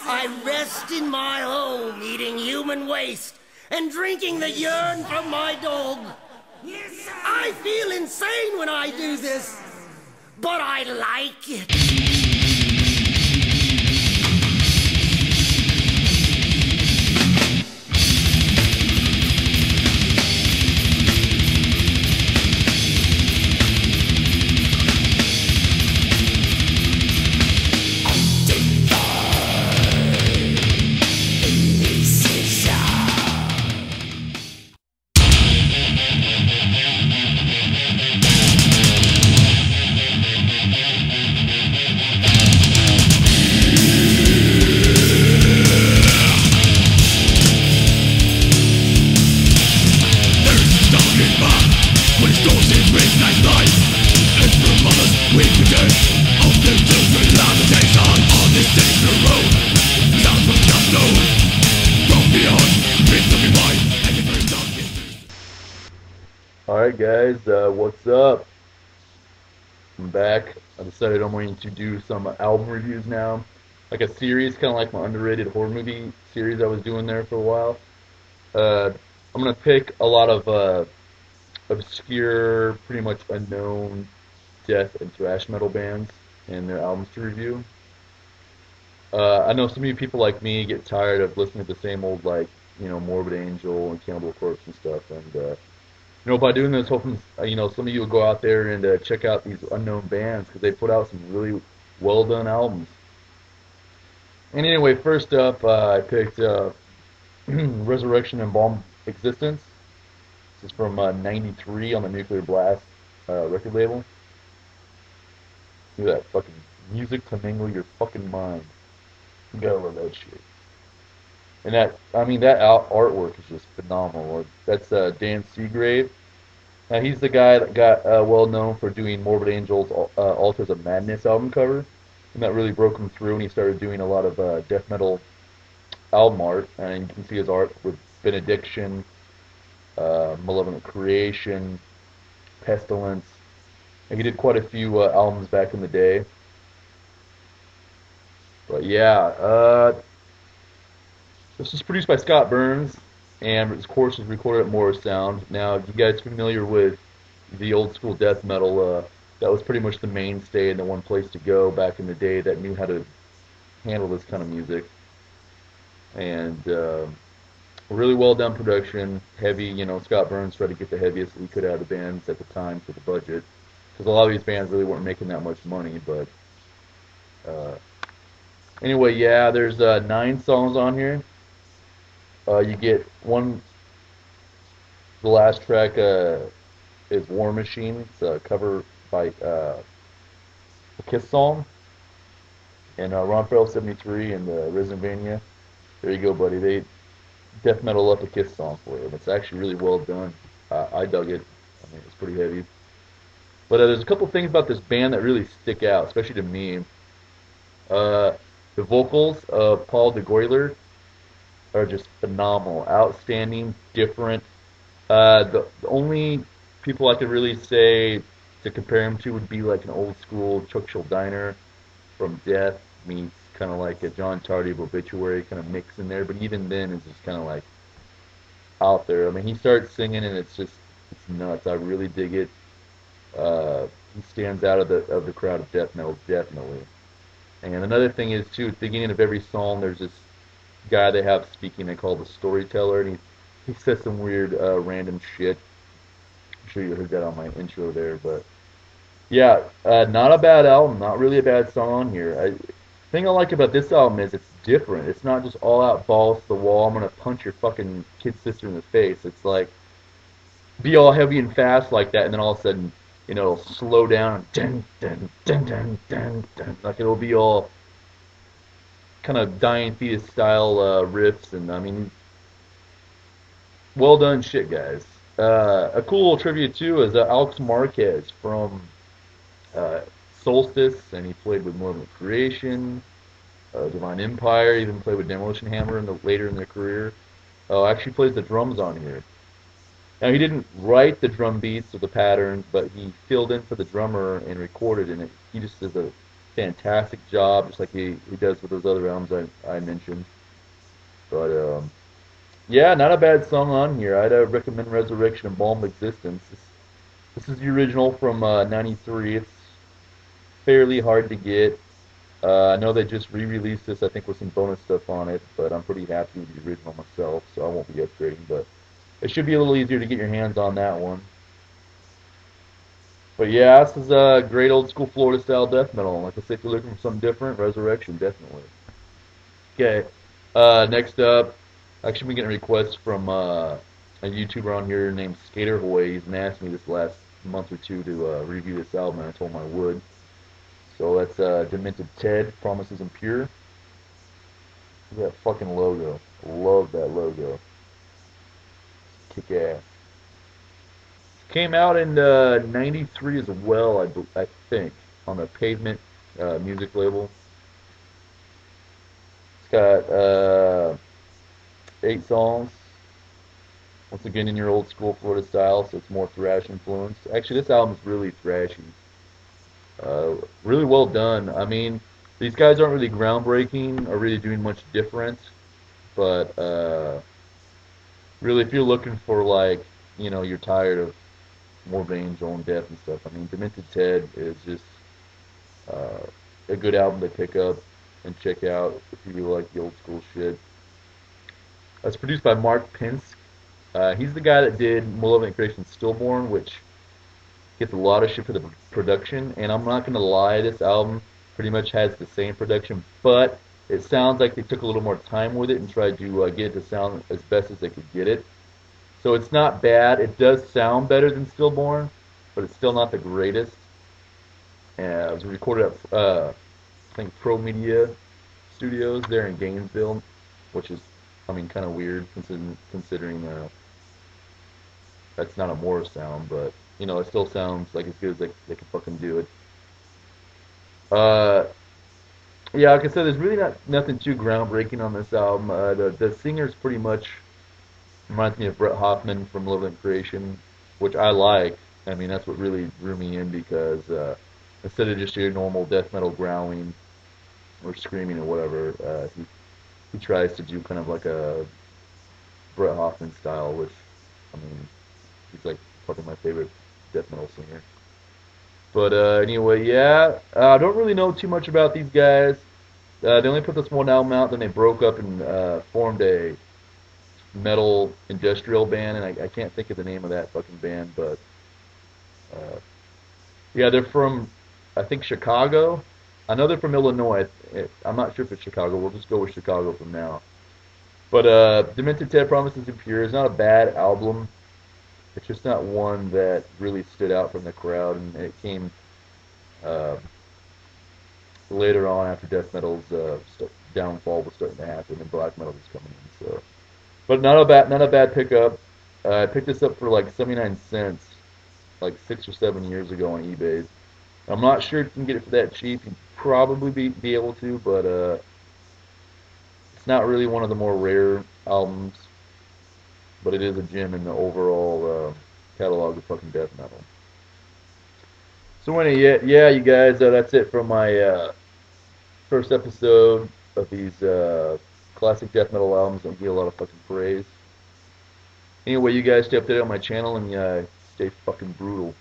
I rest in my home eating human waste and drinking the urine from my dog. I feel insane when I do this, but I like it. Alright guys, what's up? I'm back. I decided I'm going to do some album reviews now. Like a series, kind of like my underrated horror movie series I was doing there for a while. I'm going to pick a lot of obscure, pretty much unknown death and thrash metal bands and their albums to review. I know some of you people like me get tired of listening to the same old, like, Morbid Angel and Cannibal Corpse and stuff, and by doing this, hoping, some of you will go out there and check out these unknown bands because they put out some really well-done albums. And anyway, first up, I picked Resurrection and Bomb Existence. This is from '93 on the Nuclear Blast record label. Look at that fucking music to mingle your fucking mind. You gotta love that shit. And that artwork is just phenomenal. That's Dan Seagrave. Now, he's the guy that got well known for doing Morbid Angel's Altars of Madness album cover. And that really broke him through, and he started doing a lot of death metal album art. And you can see his art with Benediction, Malevolent Creation, Pestilence. And he did quite a few albums back in the day. But yeah, this was produced by Scott Burns, and of course was recorded at Morris Sound. Now, if you guys are familiar with the old school death metal, that was pretty much the mainstay and the one place to go back in the day that knew how to handle this kind of music. And really well done production, heavy. Scott Burns tried to get the heaviest he could out of the bands at the time for the budget, because a lot of these bands really weren't making that much money. But anyway, yeah, there's 9 songs on here. You get one. The last track is War Machine. It's a cover by a Kiss song. And Ron Farrell 73 and Resinvania. There you go, buddy. They death metal up a Kiss song for you. It's actually really well done. I dug it. I mean, it's pretty heavy. But there's a couple things about this band that really stick out, especially to me. The vocals of Paul DeGoyler are just phenomenal, outstanding, different. The only people I could really say to compare him to would be like an old school Chuck Schuldiner from Death meets kind of like a John Tardy of Obituary kind of mix in there. But even then, it's just kind of like out there. I mean, he starts singing and it's nuts. I really dig it. He stands out of the crowd of death metal, definitely. And another thing is too, at the beginning of every song, there's this guy they have speaking. They call the storyteller, and he says some weird random shit. I'm sure you heard that on my intro there, but yeah, not a bad album, not really a bad song on here. The thing I like about this album is it's different. It's not just all out balls to the wall, I'm gonna punch your fucking kid sister in the face. It's like be all heavy and fast like that, and then all of a sudden, it'll slow down, dun, dun, dun, dun, dun, dun. Like it'll be all kind of Dying Fetus style riffs, and I mean, well done shit, guys. A cool little trivia too is Alex Marquez from Solstice, and he played with Malevolent Creation, Divine Empire, even played with Demolition Hammer later in their career. Actually plays the drums on here. Now, he didn't write the drum beats or the patterns, but he filled in for the drummer and recorded in it. He just is a fantastic job, just like he does with those other albums I mentioned. But yeah, not a bad song on here. I'd recommend Resurrection and Balm of Existence. This is the original from '93. It's fairly hard to get. I know they just re-released this, I think, with some bonus stuff on it, but I'm pretty happy with the original myself, so I won't be upgrading. But it should be a little easier to get your hands on that one. But yeah, this is great old school Florida style death metal. Like I said, if you're looking for something different, Resurrection, definitely. Okay, next up, actually been getting requests from a YouTuber on here named Skater Hoy. He's been asking me this last month or two to review this album, and I told him I would. So that's Demented Ted, Promises Impure. Look at that fucking logo. Love that logo. Kick ass. Came out in '93 as well, I think, on the Pavement music label. It's got 8 songs. Once again, in your old school Florida style, so it's more thrash influenced. Actually, this album is really thrashy. Really well done. I mean, these guys aren't really groundbreaking or really doing much different, but really, if you're looking for like, you're tired of more Angel and Death and stuff. I mean, Demented Ted is just uh, a good album to pick up and check out if you really like the old school shit. It's produced by Mark Pinsk. He's the guy that did Malevolent Creation's Stillborn, which gets a lot of shit for the production. And I'm not gonna lie, this album pretty much has the same production, but it sounds like they took a little more time with it and tried to get it to sound as best as they could get it. So it's not bad. It does sound better than Stillborn, but it's still not the greatest. It was recorded at, I think, Pro Media Studios there in Gainesville, which is, I mean, kind of weird considering that's not a Morris sound, but it still sounds like as good as they can fucking do it. Uh, yeah, like I said, there's really not nothing too groundbreaking on this album. The singer's pretty much reminds me of Brett Hoffman from Malevolent Creation, which I like. I mean, that's what really drew me in because instead of just your normal death metal growling or screaming or whatever, he tries to do kind of like a Brett Hoffman style, which I mean, he's like probably my favorite death metal singer. But anyway, yeah, I don't really know too much about these guys. They only put this one album out, then they broke up and formed a metal industrial band, and I can't think of the name of that fucking band, but uh, yeah, they're from I think Chicago. I know they're from Illinois. I'm not sure if it's Chicago. We'll just go with Chicago from now. But Demented Ted Promises Impure is not a bad album. It's just not one that really stood out from the crowd, and it came uh, later on after death metal's downfall was starting to happen and black metal was coming in. So, but not a bad pickup. I picked this up for like 79 cents, like 6 or 7 years ago on eBay. I'm not sure if you can get it for that cheap. You'd probably be able to, but it's not really one of the more rare albums. But it is a gem in the overall catalog of fucking death metal. So anyway, yeah, you guys, that's it from my first episode of these classic death metal albums. Don't get a lot of fucking praise. Anyway, you guys stay updated on my channel and stay fucking brutal.